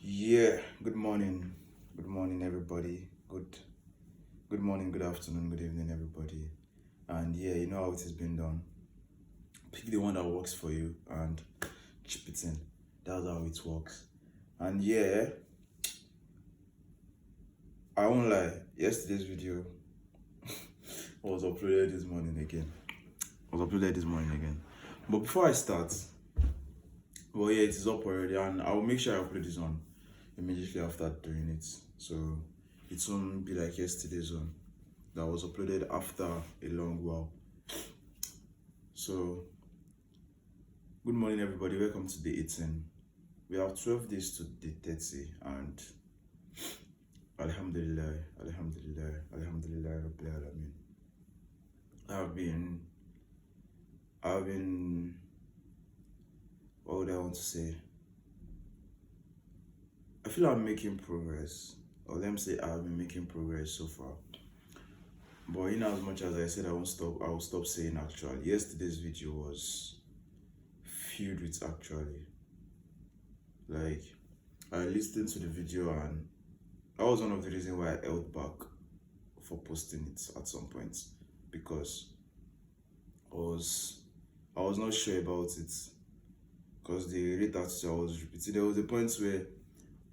Yeah, good morning. Good morning, everybody. Good morning, good afternoon, good evening, everybody. And yeah, you know how it has been done. Pick the one that works for you and chip it in. That's how it works. And yeah, I won't lie, yesterday's video was uploaded this morning again. But before I start, well, yeah, it is up already, and I will make sure I upload this one immediately after doing it. So it won't be like yesterday's one that was uploaded after a long while. So, good morning, everybody. Welcome to day 18. We have 12 days to day 30, and Alhamdulillah, Alhamdulillah, Alhamdulillah, Rabbil Alameen. I've been, what would I want to say? I feel I'm making progress, or let me say I've been making progress so far. But in as much as I said I will stop saying actually. Yesterday's video was filled with actually. Like, I listened to the video and that was one of the reasons why I held back for posting it at some point, because I was not sure about it, because the rate at which I was repeating, there was a point where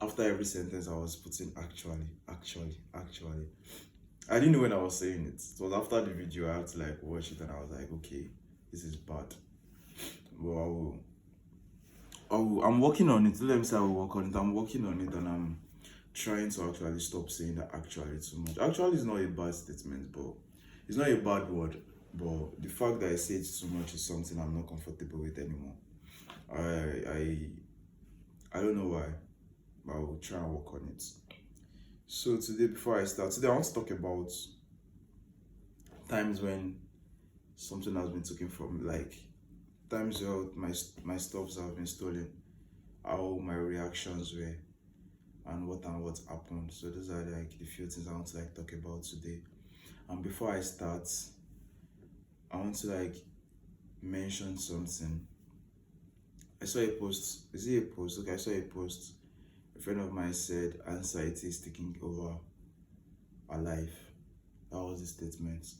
after every sentence I was putting actually. I didn't know when I was saying it. It was after the video I had to like watch it and I was like, okay, this is bad. But I'm working on it. Let me say I will work on it. I'm working on it and I'm trying to actually stop saying that actually too much. Actually is not a bad statement, but it's not a bad word. But the fact that I say it too much is something I'm not comfortable with anymore. I don't know why, but I will try and work on it. So today, before I start, today I want to talk about times when something has been taken from me, like times where my stuffs have been stolen, how my reactions were, and what happened. So those are like the few things I want to like talk about today. And before I start, I want to like mention something. I saw a post. Is it a post? Okay, I saw a post. A friend of mine said anxiety is taking over our life. That was the statement.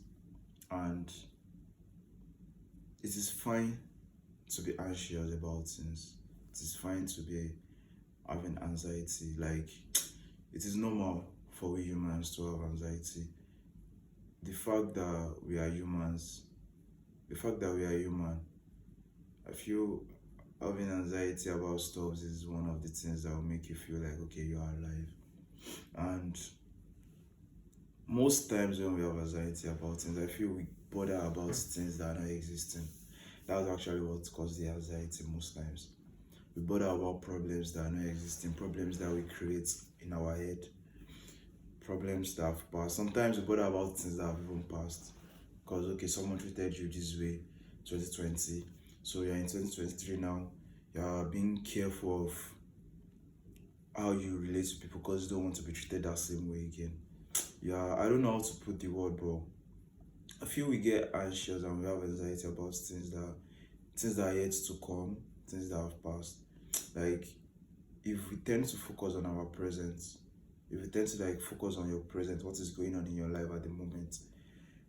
And it is fine to be anxious about things. It is fine to be having anxiety. Like, it is normal for we humans to have anxiety. The fact that we are human, I feel having anxiety about stuff is one of the things that will make you feel like, okay, you are alive. And most times when we have anxiety about things, I feel we bother about things that are not existing. That's actually what causes the anxiety most times. We bother about problems that are not existing, problems that we create in our head, problems that have passed. Sometimes we bother about things that have even passed. Because, okay, someone treated you this way 2020, so you're in 2023 now, you're being careful of how you relate to people because you don't want to be treated that same way again. Yeah, I don't know how to put the word, but I feel we get anxious and we have anxiety about things that are yet to come, things that have passed. Like, if we tend to focus on our present, if we tend to like focus on your present, what is going on in your life at the moment,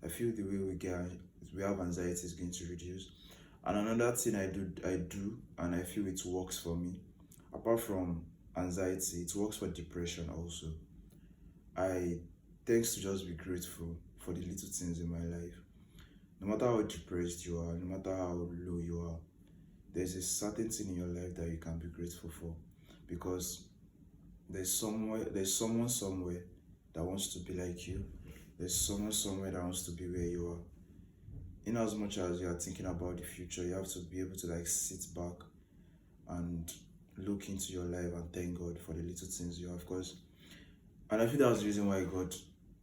I feel the way we have anxiety is going to reduce. And another thing I do, and I feel it works for me. Apart from anxiety, it works for depression also. I tend to just be grateful for the little things in my life. No matter how depressed you are, no matter how low you are, there's a certain thing in your life that you can be grateful for, because there's someone somewhere that wants to be like you. There's someone somewhere that wants to be where you are. In as much as you are thinking about the future, you have to be able to like sit back and look into your life and thank God for the little things you have. And I feel that's the reason why God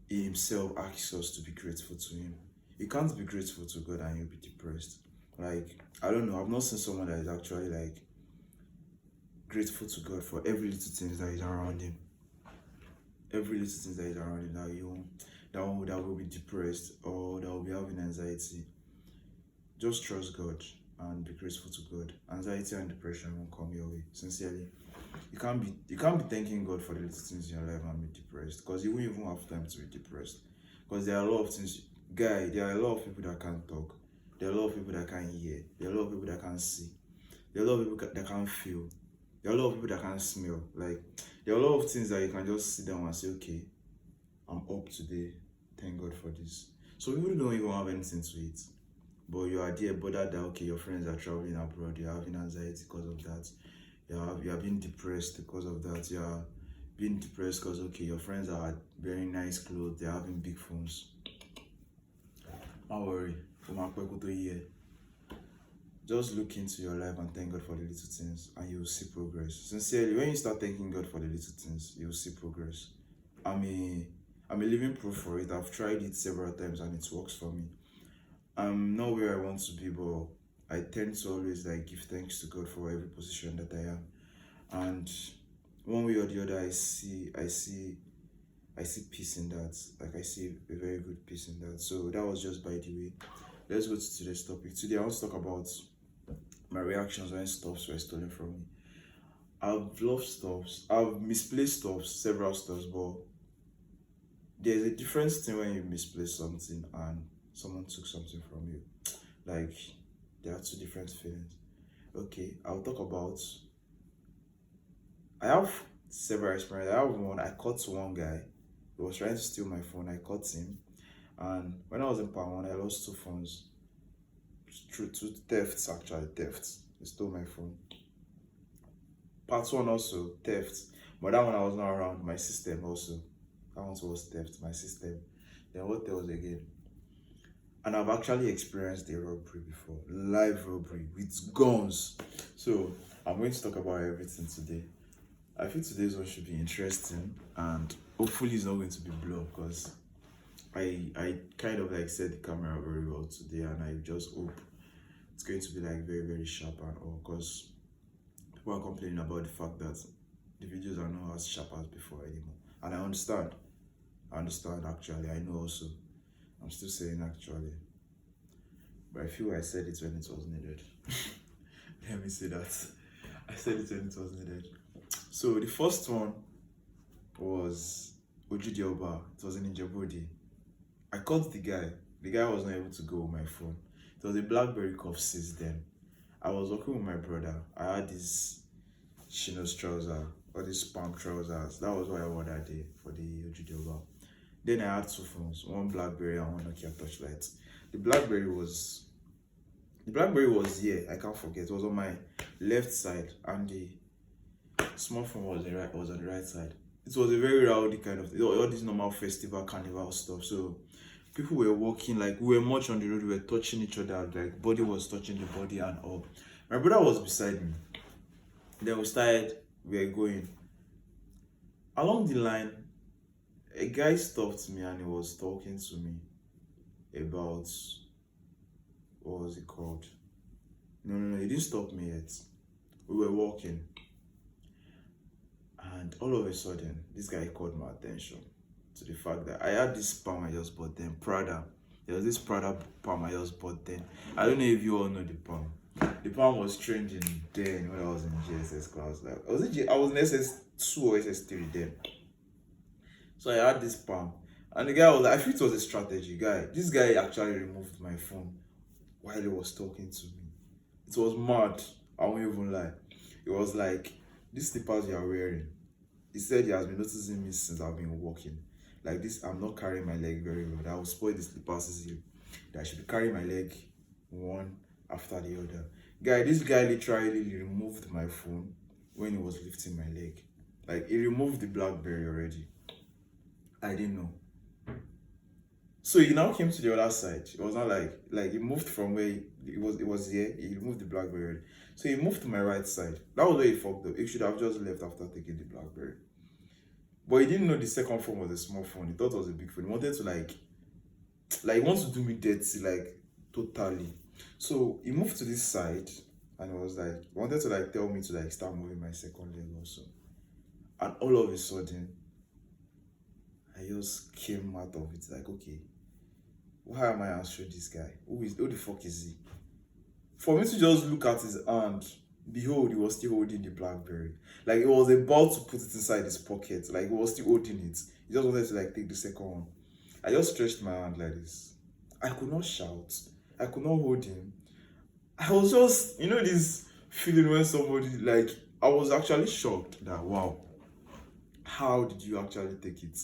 himself asks us to be grateful to him. You can't be grateful to God and you'll be depressed. Like, I don't know, I've not seen someone that is actually like grateful to God for every little thing that is around him. Every little thing that is around him that will be depressed or that will be having anxiety. Just trust God and be grateful to God. Anxiety and depression won't come your way, sincerely. You can't be thanking God for the little things in your life and be depressed, because you won't even have time to be depressed. Because there are a lot of things, guy. There are a lot of people that can't talk. There are a lot of people that can't hear. There are a lot of people that can't see. There are a lot of people that can't feel. There are a lot of people that can't smell. Like, there are a lot of things that you can just sit down and say, okay, I'm up today. Thank God for this. So people don't even have anything to eat. But you are there bothered that, okay, your friends are traveling abroad, you're having anxiety because of that. You are being depressed because of that. You are being depressed because, okay, your friends are wearing nice clothes, they're having big phones. Don't worry. For my to year, just look into your life and thank God for the little things, and you will see progress. Sincerely, when you start thanking God for the little things, you will see progress. I'm a I'm a living proof for it. I've tried it several times and it works for me. I'm not where I want to be, but I tend to always like give thanks to God for every position that I am. And one way or the other, I see peace in that. Like, I see a very good peace in that. So that was just by the way. Let's go to today's topic. Today I want to talk about my reactions when stuffs were stolen from me. I've lost stuffs. I've misplaced stuffs, several stuffs, but there's a difference thing when you misplace something and someone took something from you. Like, there are two different feelings. Okay, I'll talk about. I have several experiences. I have one. I caught one guy. He was trying to steal my phone. I caught him, and when I was in Part 1, I lost two phones. Through two thefts, actually thefts. They stole my phone. Part 1 also theft, but that one I was not around. My system also. That one was theft. My system. Then what else again? And I've actually experienced a robbery before, live robbery with guns. So I'm going to talk about everything today. I feel today's one should be interesting, and hopefully it's not going to be blur, because I kind of like set the camera very well today, and I just hope it's going to be like very very sharp and all, because people are complaining about the fact that the videos are not as sharp as before anymore, and I understand. I understand actually. I know also. I'm still saying actually, but I feel I said it when it was needed. Let me say that. I said it when it was needed. So the first one was Ojudioba. It was in Ijebu. I caught the guy. The guy was not able to go with my phone. It was a BlackBerry cuff since then. I was working with my brother. I had this chinos trouser or this palm trousers. That was what I wore that day for the Ojudioba. Then I had two phones, one BlackBerry and one Nokia Touchlight. The BlackBerry was here. I can't forget. It was on my left side, and the smartphone was on the right side. It was a very rowdy kind of all this normal festival carnival stuff. So people were walking, like we were much on the road. We were touching each other, like body was touching the body and all. My brother was beside me. Then we were going along the line. A guy stopped me and he was talking to me about, what was it called? No, he didn't stop me yet. We were walking, and all of a sudden, this guy called my attention to the fact that I had this palm I just bought then, Prada. There was this Prada palm I just bought then. I don't know if you all know the palm. The palm was trending then when I was in GSS class. Like, I was in SS2 or SS3 then. So I had this palm, and the guy was like, I feel it was a strategy, guy. This guy actually removed my phone while he was talking to me. It was mad. I won't even lie. It was like, these slippers you are wearing. He said he has been noticing me since I've been walking. Like this, I'm not carrying my leg very well. That will spoil the slippers easily. That I should be carrying my leg one after the other. Guy, this guy literally removed my phone when he was lifting my leg. Like, he removed the BlackBerry already. I didn't know. So he now came to the other side. It was not like he moved from where it was here. He removed the BlackBerry. So he moved to my right side. That was where he fucked up. He should have just left after taking the BlackBerry. But he didn't know the second phone was a small phone. He thought it was a big phone. He wanted to he wants to do me dirty, like totally. So he moved to this side and he was like, he wanted to tell me to start moving my second leg also. And all of a sudden, I just came out of it like, okay, why am I answering this guy? Who the fuck is he? For me to just look at his hand, Behold, he was still holding the BlackBerry. Like he was about to put it inside his pocket. Like he was still holding it. He just wanted to like take the second one. I just stretched my hand like this. I could not shout. I could not hold him. I was just, this feeling when somebody like I was actually shocked that wow, how did you actually take it?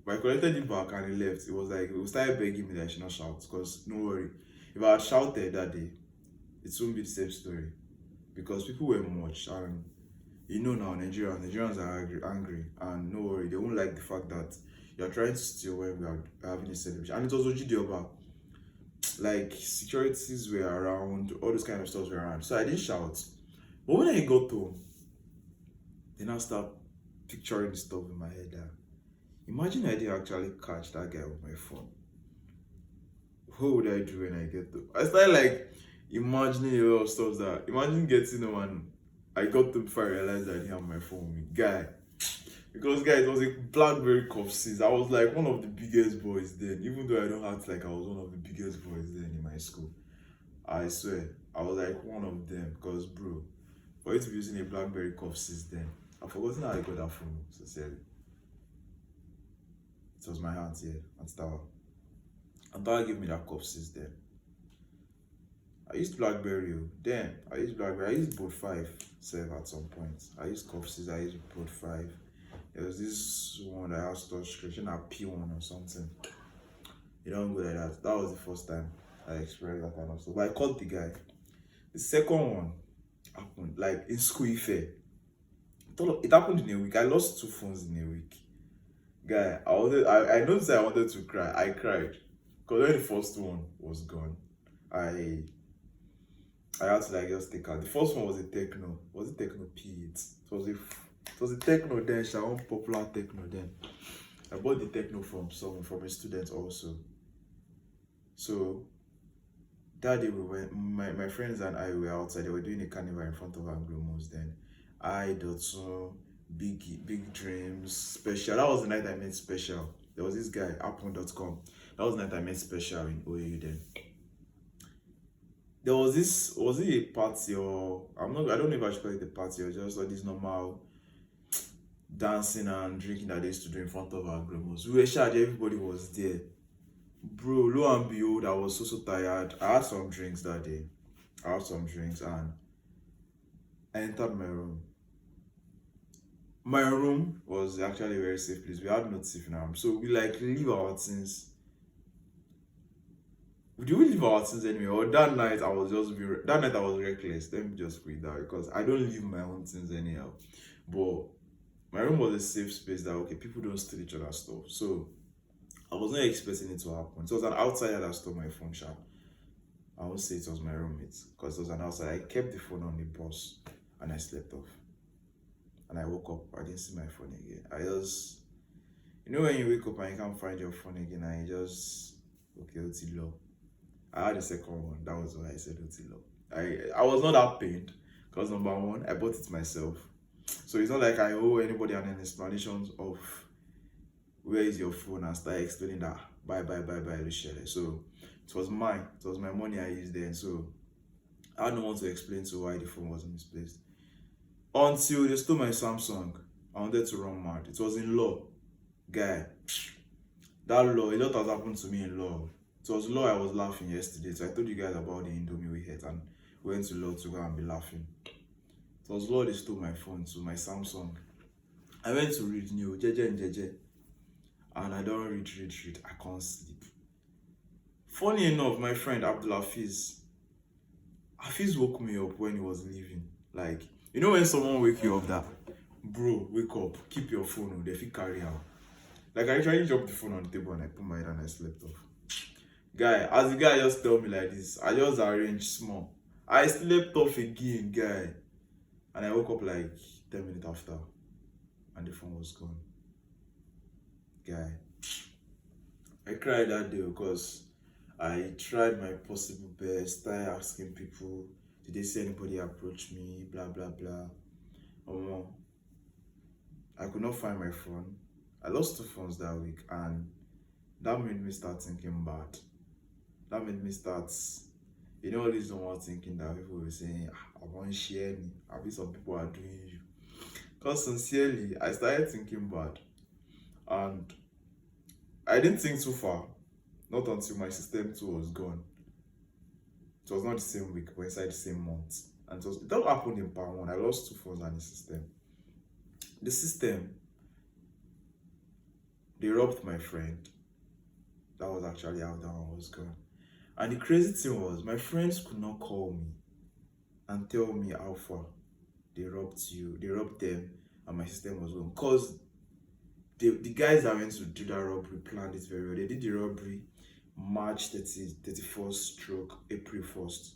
But I collected it back and he left. It was like he started begging me that I should not shout because no worry, if I had shouted that day, it won't be the same story because people were much and now Nigerians are angry and no worry, they won't like the fact that you're trying to steal when we are having a celebration. And it was Ojidioba. Like securities were around, all those kind of stuff were around. So I didn't shout. But when I got home, then I start picturing the stuff in my head that imagine I didn't actually catch that guy with my phone. What would I do when I get to? I started like imagining a lot of stuff that imagine getting home and I got to before I realized that I didn't have my phone with me. Guy. Because guys, it was a BlackBerry Cup 6. I was like one of the biggest boys then. Even though I don't act like I was one of the biggest boys then in my school. I swear, I was like one of them. Because bro, for you to be using a BlackBerry Cup 6 then, I've forgotten how I got that phone, sincerely. It was my aunt here, Aunt Tower. Aunt Tower gave me that Cup 6 then. I used BlackBerry then. I used Boat 5 serve at some point. I used Cup 6, I used Boat 5. There was this one that I had touch screen, a P1 or something. You don't go like that. That was the first time I experienced that kind of stuff. But I caught the guy. The second one happened like in school fair. It happened in a week. I lost 2 phones in a week. Guy, I noticed I wanted to cry. I cried. Because when the first one was gone, I had to like just take out. The first one was a Techno. Was it Techno P8? It was a Techno then, one popular Techno then. I bought the Techno from a student also. So that day we went, my friends and I were outside. They were doing a carnival in front of Anglo Most then. Dotson, Big Dreams, Special. That was the night I met Special. There was this guy, Apple.com. That was the night I met Special in OAU then. There was it a party or I don't know if I should call it a party or just like this normal dancing and drinking that they used to do in front of our grandmas. We were shy, everybody was there. Bro, lo and behold, I was so tired. I had some drinks that day. And I entered my room. My room was actually a very safe place. We had no thief in our room. So we like leave our things. Do we leave our things anyway? Or that night I was reckless. Let me just put it that because I don't leave my own things anyhow. But my room was a safe space that okay, people don't steal each other's stuff. So I was not expecting it to happen. It was an outsider that stole my phone sharp. I won't say it was my roommate because it was an outsider. I kept the phone on the bus and I slept off. And I woke up, I didn't see my phone again. When you wake up and you can't find your phone again and you just okay, Otilo. I had the second one. That was why I said Otilo. I was not that pained because number one, I bought it myself. So it's not like I owe anybody an explanation of where is your phone and start explaining that bye, Luciele. So it was mine. It was my money I used there. So I don't want to explain to why the phone was misplaced. Until they stole my Samsung. I wanted to run mad. It was in law. Guy. That law, a lot has happened to me in law. It was law I was laughing yesterday. So I told you guys about the Indomie we had and went to law to go and be laughing. It was law they stole my phone to my Samsung. I went to read new Jeje and Jeje. And I don't read. I can't sleep. Funny enough, my friend Hafiz woke me up when he was leaving. Like, when someone wake you up that, bro, wake up, keep your phone, they fit carry out. Like, I actually dropped the phone on the table and I put my head and I slept off. Guy, as the guy just tell me like this, I just arranged small. I slept off again, guy. And I woke up like 10 minutes after and the phone was gone. Guy, I cried that day because I tried my possible best, started asking people, did they see anybody approach me, blah, blah, blah. I could not find my phone. I lost 2 phones that week and that made me start thinking bad. That made me start all this normal thinking that people were saying, I won't share me. I bet some people are doing you. Because sincerely, I started thinking bad. And I didn't think too far. Not until my system 2 was gone. It was not the same week, but inside the same month. And it all happened in part 1. I lost 2 phones and the system. The system, they robbed my friend. That was actually how that one was gone. And the crazy thing was, my friends could not call me and tell me how far they robbed them, and my system was gone. Because the guys that went to do that robbery planned it very well. They did the robbery March 31st stroke April 1st.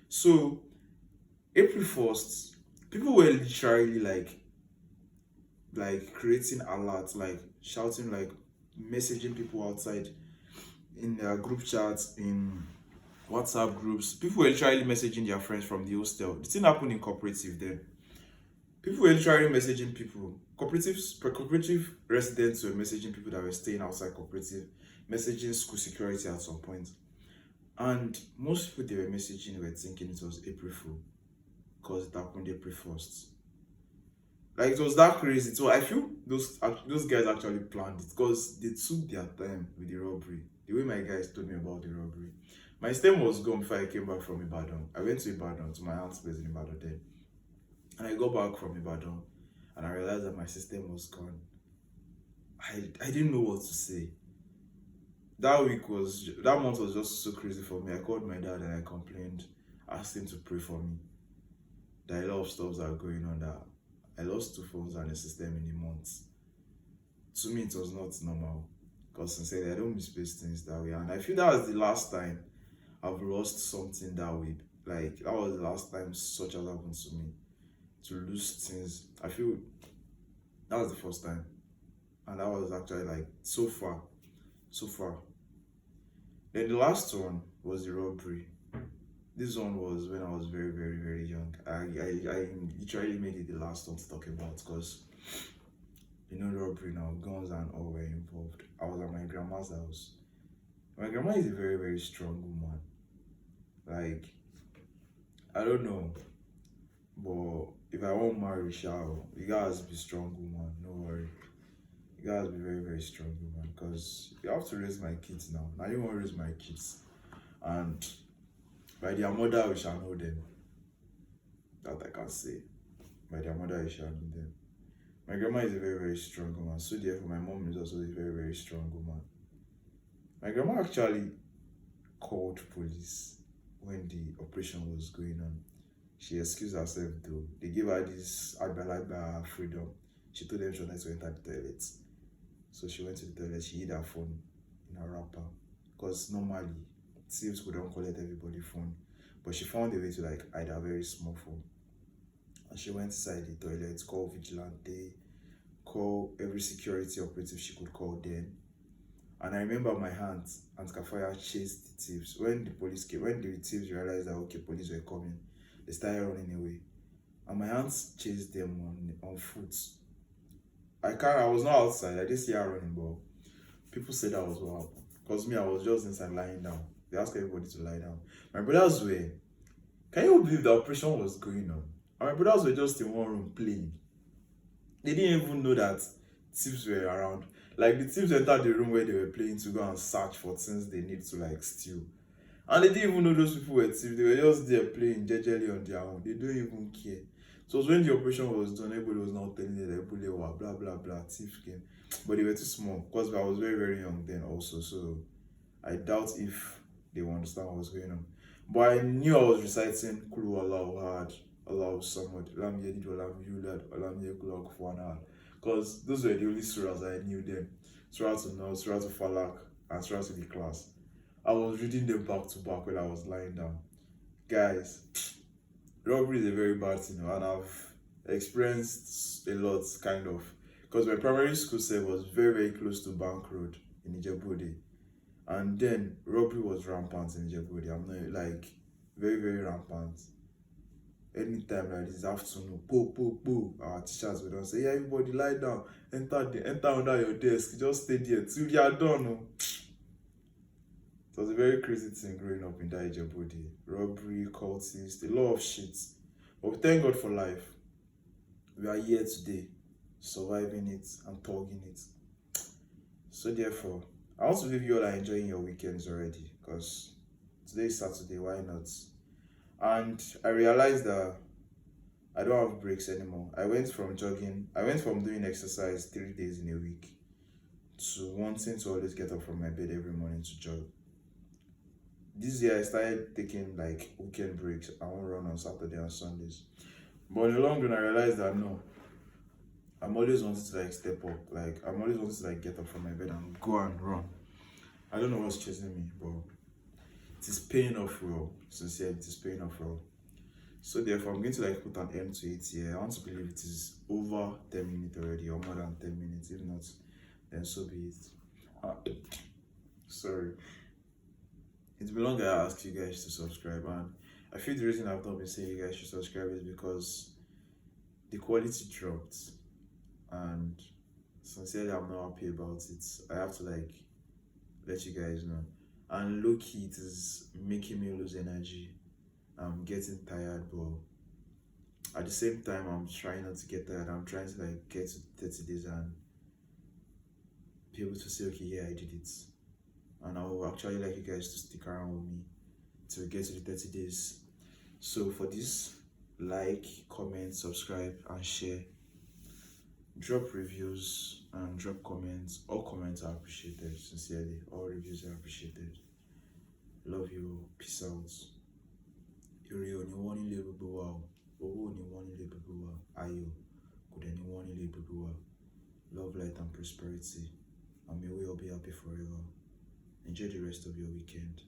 So, April 1st, people were literally like creating alerts, like shouting, like messaging people outside in their group chats, in WhatsApp groups. People were literally messaging their friends from the hostel. The thing happened in cooperative then. People were literally messaging people. Cooperative residents were messaging people that were staying outside cooperative, messaging school security at some point. And most people they were messaging were thinking it was April Fool, because it happened April 1st. Like, it was that crazy. So I feel those guys actually planned it, because they took their time with the robbery. The way my guys told me about the robbery. My stem was gone before I came back from Ibadan. I went to Ibadan, to my aunt's place in Ibadan then. And I got back from Ibadan and I realized that my system was gone. I didn't know what to say. That month was just so crazy for me. I called my dad and I complained, asked him to pray for me. That a lot of stuff are going on, that I lost 2 phones and a system in a month. To me, it was not normal. Because sincerely, I don't misplace things that way. And I feel that was the last time I've lost something that way. Like, that was the last time such has happened to me. To lose things. I feel that was the first time. And that was actually like so far. Then the last one was the robbery. This one was when I was very, very, very young. I literally made it the last one to talk about, because the robbery now, guns and all were involved. I was at my grandma's house. My grandma is a very, very strong woman. Like, I don't know, but if I won't marry Shao, you guys be strong woman, no worry. You guys be very, very strong woman, because you have to raise my kids now. Now you want to raise my kids. And by their mother we shall know them. That I can say. By their mother we shall know them. My grandma is a very, very strong woman. So therefore my mom is also a very, very strong woman. My grandma actually called police when the operation was going on. She excused herself though. They gave her this agbalagba freedom. She told them she wanted to enter the toilet. So she went to the toilet, she hid her phone in her wrapper. Because normally, thieves would not collect everybody's phone. But she found a way to like hide a very small phone. And she went inside the toilet, called vigilante, called every security operative she could call then. And I remember my hands and Kafaya chased the thieves. When the police came, when the thieves realized that okay, police were coming, they started running away. And my hands chased them on foot. I was not outside, I didn't see her running, but people said that was what happened. Because me, I was just inside lying down. They asked everybody to lie down. My brothers were, can you believe the operation was going on? And my brothers were just in one room playing. They didn't even know that thieves were around. Like, the thieves entered the room where they were playing to go and search for things they need to like steal. And they didn't even know those people were thieves. They were just there playing jejely on their own. They don't even care. So it was when the operation was done, everybody was now telling them that people were blah blah blah, thieves came. But they were too small, because I was very, very young then also. So I doubt if they will understand what was going on. But I knew I was reciting Kulu Allah Ahad, Allah Samad, Lam Yedid Walam Yulad, Alam Yekula Kufuwan Ahad. Because those were the only surahs I knew then. Surah to Nas, Surah to Falak, and Surah to the class. I was reading them back to back when I was lying down. Guys, robbery is a very bad thing, and I've experienced a lot, kind of. Because my primary school set was very, very close to Bank Road in Ijebu-Ode. And then robbery was rampant in Ijebu-Ode. I'm not like very, very rampant. Anytime like this afternoon, our teachers would say, yeah, everybody lie down, enter under your desk, just stay there till you are done. It was a very crazy thing growing up in that Ijebode. Robbery, cultists, a lot of shit. But we thank God for life. We are here today, surviving it and thugging it. So therefore, I want to believe you all are enjoying your weekends already, because today is Saturday, why not? And I realized that I don't have breaks anymore. I went from doing exercise 3 days in a week to wanting to always get up from my bed every morning to jog. This year I started taking like weekend breaks. I won't run on Saturday and Sundays. But in the long run I realized that no, I'm always wanting to like step up. Like I'm always wanting to like get up from my bed and go and run. I don't know what's chasing me, but it is paying off well. Sincerely, it is paying off well. So therefore, I'm going to like put an end to it here. I want to believe it is over 10 minutes already, or more than 10 minutes. If not, then so be it. Sorry. It's been long I asked you guys to subscribe, and I feel the reason I've not been saying you guys should subscribe is because the quality dropped, and sincerely, I'm not happy about it. I have to like let you guys know. And low key, it is making me lose energy. I'm getting tired, but at the same time, I'm trying not to get tired. I'm trying to like get to 30 days and be able to say, okay, yeah, I did it. And I will actually like you guys to stick around with me to get to the 30 days. So for this, like, comment, subscribe, and share. Drop reviews and drop comments. All comments are appreciated, sincerely. All reviews are appreciated. Love you. Peace out. Ire ò ní wọ́n nílé gbogbo wa o, owó ò ní wọ́n nílé gbogbo wa, ayọ̀ kò dẹ̀ ní wọ́n nílé gbogbo wa. Love, light, and prosperity, and may we all be happy forever. Enjoy the rest of your weekend.